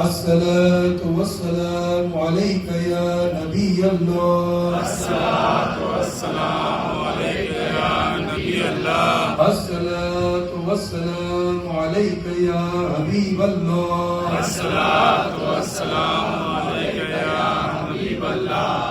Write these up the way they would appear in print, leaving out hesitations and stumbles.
الصلاة والسلام عليك يا نبي الله الصلاة والسلام عليك يا نبي الله الصلاة والسلام عليك يا حبيب الله الصلاة والسلام عليك يا حبيب الله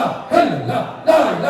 ইলাহা ইল্লাল্লাহ লা ইলাহা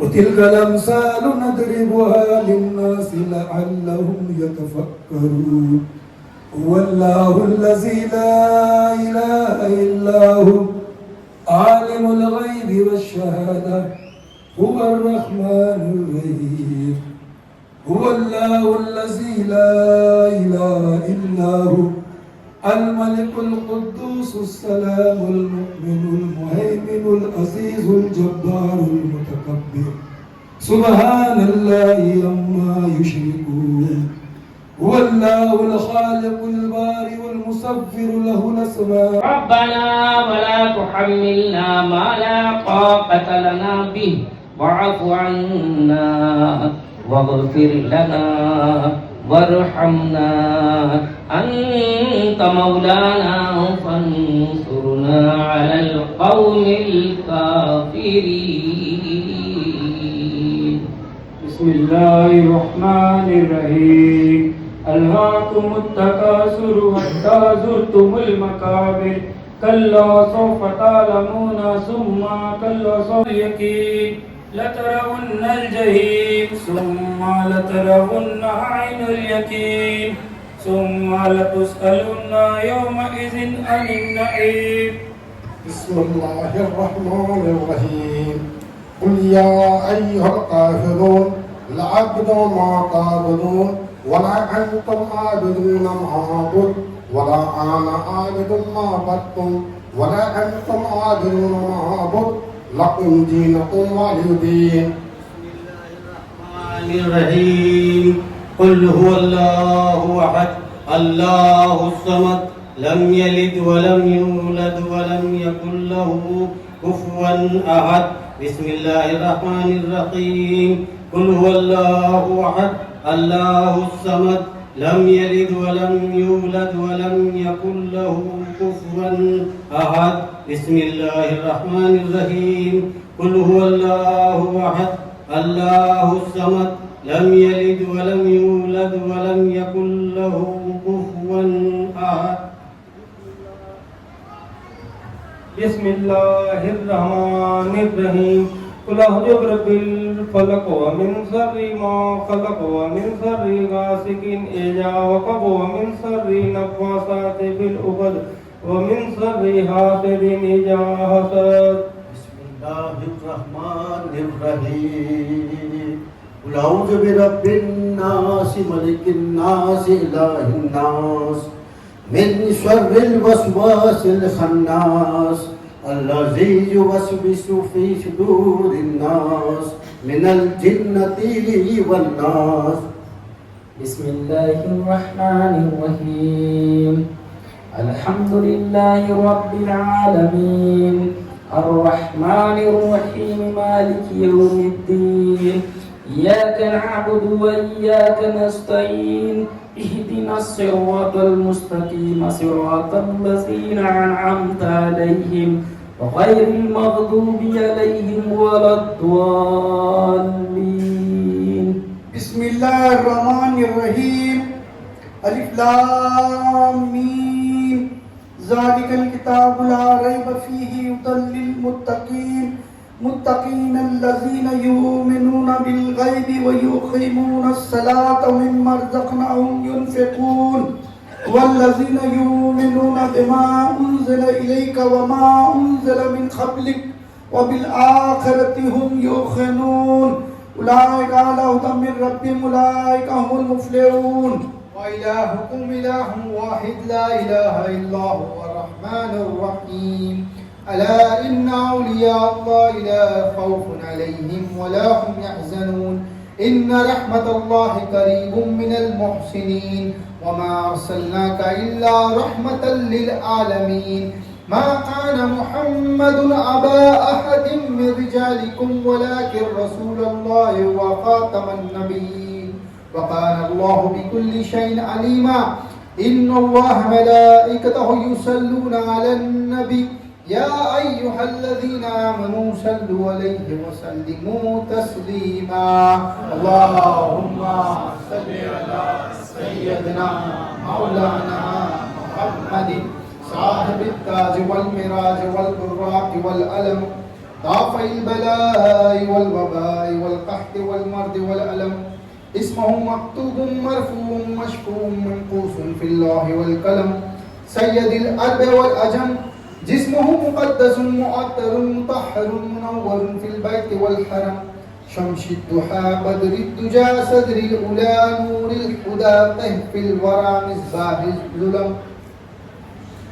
وتلك الأمثال نضربها للناس لعلهم يتفكرون هو الله الذي لا إله إلا هو عالم الغيب والشهادة هو الرحمن الرحيم هو الله الذي لا إله إلا هو الملك القدوس السلام المؤمن المهيمن العزيز الجبار المتكبر سبحان الله عما يشركون هو الله الخالق البارئ المصور له الأسماء. ربنا ولا تحملنا ما لا طاقة لنا به واعف عنا واغفر لنا وارحمنا أنت مولانا فانصرنا على القوم الكافرين. بسم الله الرحمن الرحيم. ألهاكم التكاثر حتى زرتم المقابر كلا سوف تعلمون ثم كلا سوف اليقين لترون الجحيم ثم لترون عين اليقين ثم لتسألن يومئذ عن النعيم. بسم الله الرحمن الرحيم. قل يا أيها الكافرون لا أعبد ما تعبدون ولا أنتم عابدون ما أعبد ولا أنا عابد ما عبدتم ولا أنتم عابدون ما أعبد لكم دينكم ولي دين. الرحمن الرحيم. قل هو الله أحد الله الصمد لم يلد ولم يولد ولم يكن له كفوا أحد. بسم الله الرحمن الرحيم. قل هو الله أحد الله الصمد لم يلد ولم يولد ولم يكن له كفوا أحد. بسم الله الرحمن الرحيم. قل هو الله أحد الله الصمد لم يلد ولم يولد ولم يكن له كفوا أحد. بسم الله الرحمن الرحيم. قل أعوذ برب الفلق ومن شر ما خلق ومن شر غاسق إذا وقب ومن شر النفاثات في العقد ومن شر حاسد إذا حسد. بسم الله الرحمن الرحيم. قل أعوذ برب الناس ملك الناس إله الناس من شر الوسواس الخناس الذي يوسوس في صدور الناس من الجنة والناس. بسم الله الرحمن الرحيم. الحمد لله رب العالمين الرحمن الرحيم مالك يوم الدين إياك نعبد وإياك نستعين اهدنا الصراط المستقيم صراط الذين أنعمت عليهم غير المغضوب عليهم ولا الضالين. بسم الله الرحمن الرحيم. ألف لام ميم ذلك الكتاب لا ريب فيه هدى للمتقين متقين الذين يؤمنون بالغيب ويقيمون الصلاة ومما رزقناهم ينفقون والذين يؤمنون بما أنزل إليك وما أنزل من قبلك وبالآخرة هم يوقنون أولئك على هدى من ربهم أولئك هم المفلحون. وإلهكم إله واحد لا إله إلا هو الرحمن الرحيم. ألا إن أولياء الله لا خوف عليهم ولا هم يحزنون إن رحمة الله قريب من المحسنين وما أرسلناك إلا رحمة للعالمين. ما كان محمد أبا أحد من رجالكم ولكن رسول الله وخاتم النبيين وكان الله بكل شيء عليما. إن الله ملائكته يصلون على النبي يا أيها الذين آمنوا صلوا عليه وسلموا تسليما. اللهم صل على سيدنا مولانا محمد صاحب التاج والمراج والبراق والألم دافع البلاء والوباء والقحط والمرض والألم. اسمه مكتوب مرفوع مشكور منقوص في الله والقلم. سيد الأرض والأجم جسمه مقدس مؤطر مطهر منور في البيت والحرم. شمس الضحى بدر الدجى صدر الأولى نور الهدى طهف الورى مصباح الظلم.